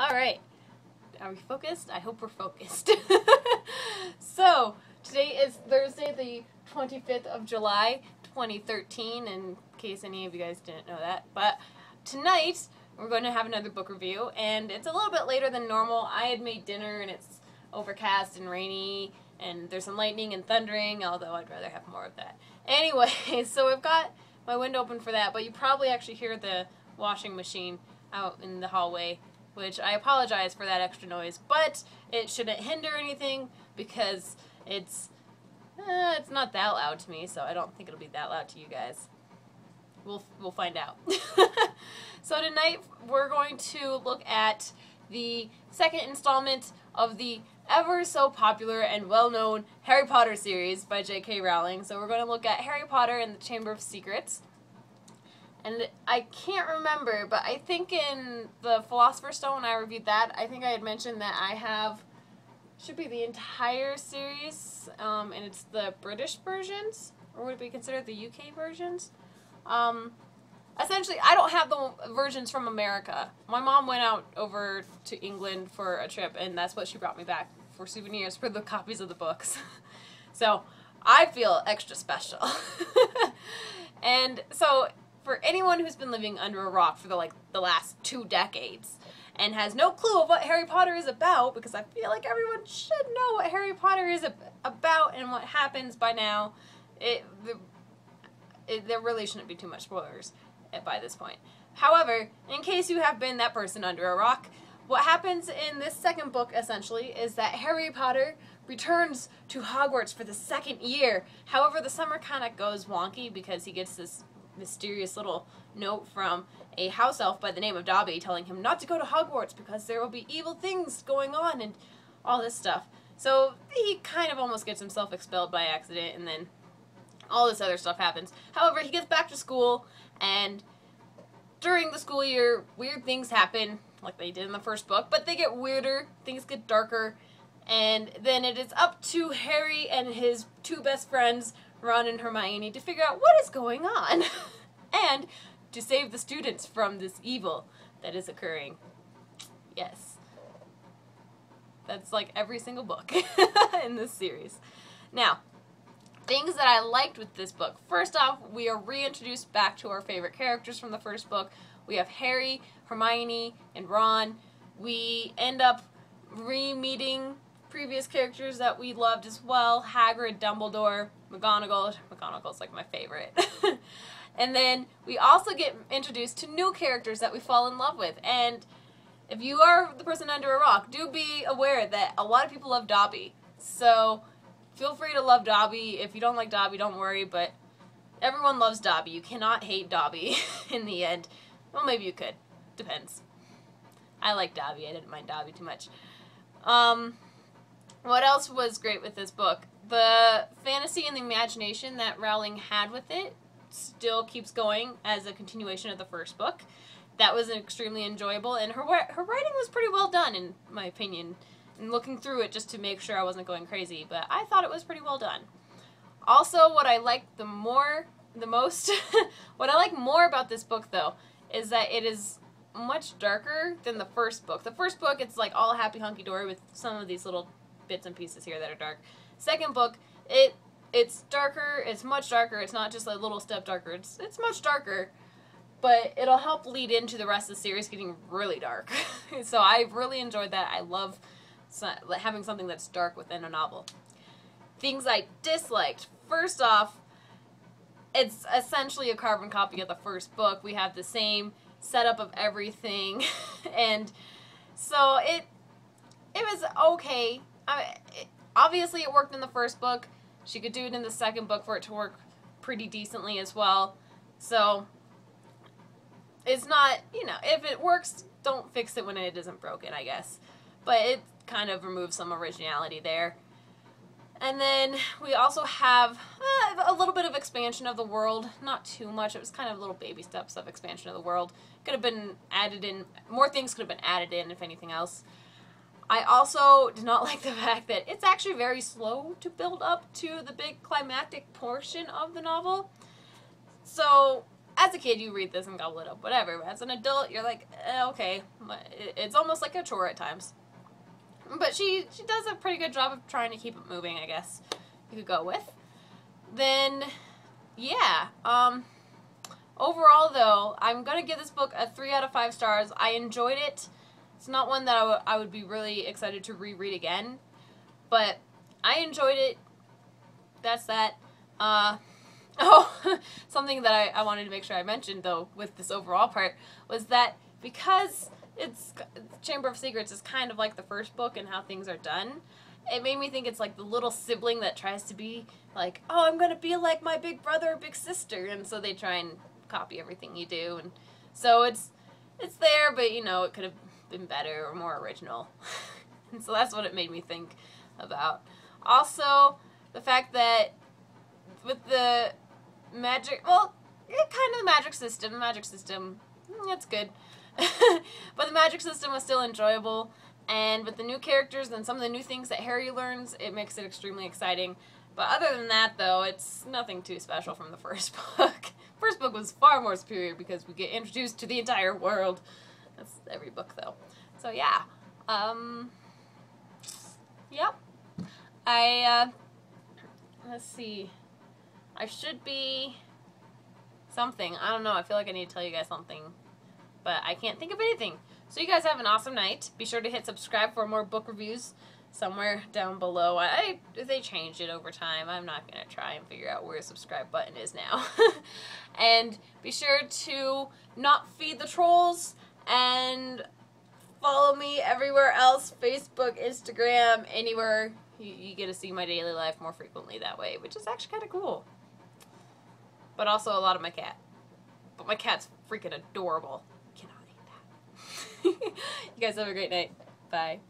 Alright, are we focused? I hope we're focused. So, today is Thursday, the 25th of July, 2013, in case any of you guys didn't know that. But tonight, we're going to have another book review, and it's a little bit later than normal. I had made dinner, and it's overcast and rainy, and there's some lightning and thundering, although I'd rather have more of that. Anyway, so I've got my window open for that, but you probably actually hear the washing machine out in the hallway, which I apologize for that extra noise, but it shouldn't hinder anything because it's not that loud to me, so I don't think it'll be that loud to you guys. We'll find out. So tonight we're going to look at the second installment of the ever so popular and well-known Harry Potter series by J.K. Rowling. So we're going to look at Harry Potter and the Chamber of Secrets. And I can't remember, but I think in the Philosopher's Stone, when I reviewed that, I think I had mentioned that I have, should be the entire series, and it's the British versions, or would it be considered the UK versions? Essentially, I don't have the versions from America. My mom went out over to England for a trip, and that's what she brought me back for souvenirs, for the copies of the books. So, I feel extra special. And so, for anyone who's been living under a rock for the last 2 decades and has no clue of what Harry Potter is about, because I feel like everyone should know what Harry Potter is about and what happens by now, there really shouldn't be too much spoilers by this point. However, in case you have been that person under a rock, what happens in this second book, essentially, is that Harry Potter returns to Hogwarts for the 2nd year. However, the summer kind of goes wonky because he gets this mysterious little note from a house elf by the name of Dobby telling him not to go to Hogwarts because there will be evil things going on and all this stuff. So he kind of almost gets himself expelled by accident, and then all this other stuff happens. However, he gets back to school, and during the school year, weird things happen, like they did in the first book, but they get weirder, things get darker, and then it is up to Harry and his 2 best friends, Ron and Hermione, to figure out what is going on and to save the students from this evil that is occurring. Yes. That's like every single book in this series. Now, things that I liked with this book. First off, we are reintroduced back to our favorite characters from the first book. We have Harry, Hermione, and Ron. We end up re-meeting previous characters that we loved as well. Hagrid, Dumbledore, McGonagall. McGonagall's like my favorite. And then we also get introduced to new characters that we fall in love with. And if you are the person under a rock, do be aware that a lot of people love Dobby. So feel free to love Dobby. If you don't like Dobby, don't worry, but everyone loves Dobby. You cannot hate Dobby in the end. Well, maybe you could. Depends. I like Dobby. I didn't mind Dobby too much. What else was great with this book? The fantasy and the imagination that Rowling had with it still keeps going as a continuation of the first book. That was extremely enjoyable, and her writing was pretty well done, in my opinion. And looking through it just to make sure I wasn't going crazy, but I thought it was pretty well done. Also, what I liked the most, what I like more about this book, though, is that it is much darker than the first book. The first book, it's like all happy hunky-dory with some of these little bits and pieces here that are dark. Second book, it's darker, it's much darker, it's not just a little step darker, it's much darker, but it'll help lead into the rest of the series getting really dark. So I really enjoyed that. I love having something that's dark within a novel. Things I disliked. First off, it's essentially a carbon copy of the first book. We have the same setup of everything, and so it was okay. Obviously it worked in the first book. She could do it in the second book for it to work pretty decently as well. So it's not, if it works, don't fix it when it isn't broken, I guess. But it kind of removes some originality there. And then we also have a little bit of expansion of the world. Not too much. It was kind of little baby steps of expansion of the world. Could have been added in. More things could have been added in, if anything else. I also did not like the fact that it's actually very slow to build up to the big climactic portion of the novel. So as a kid, you read this and gobble it up, whatever. As an adult, you're like, okay, it's almost like a chore at times. But she does a pretty good job of trying to keep it moving, I guess you could go with. Then, yeah, overall, though, I'm going to give this book a 3 out of 5 stars. I enjoyed it. It's not one that I would be really excited to reread again, but I enjoyed it. That's that. Oh, something that I wanted to make sure I mentioned, though, with this overall part, was that because it's Chamber of Secrets is kind of like the first book and how things are done, it made me think it's like the little sibling that tries to be like, oh, I'm going to be like my big brother or big sister, and so they try and copy everything you do, and so it's there, but, you know, it could have been better or more original. And so that's what it made me think about. Also, the fact that with the magic, well, kind of the magic system, it's good. But the magic system was still enjoyable, and with the new characters and some of the new things that Harry learns, it makes it extremely exciting. But other than that, though, it's nothing too special from the first book. First book was far more superior because we get introduced to the entire world. That's every book, though. So, yeah. Yep. Let's see. I should be something. I don't know. I feel like I need to tell you guys something, but I can't think of anything. So you guys have an awesome night. Be sure to hit subscribe for more book reviews somewhere down below. They changed it over time. I'm not going to try and figure out where the subscribe button is now. And be sure to not feed the trolls and follow me everywhere else. Facebook, Instagram, anywhere. You get to see my daily life more frequently that way, which is actually kind of cool. But also a lot of my cat. But my cat's freaking adorable. Cannot eat that. You guys have a great night. Bye.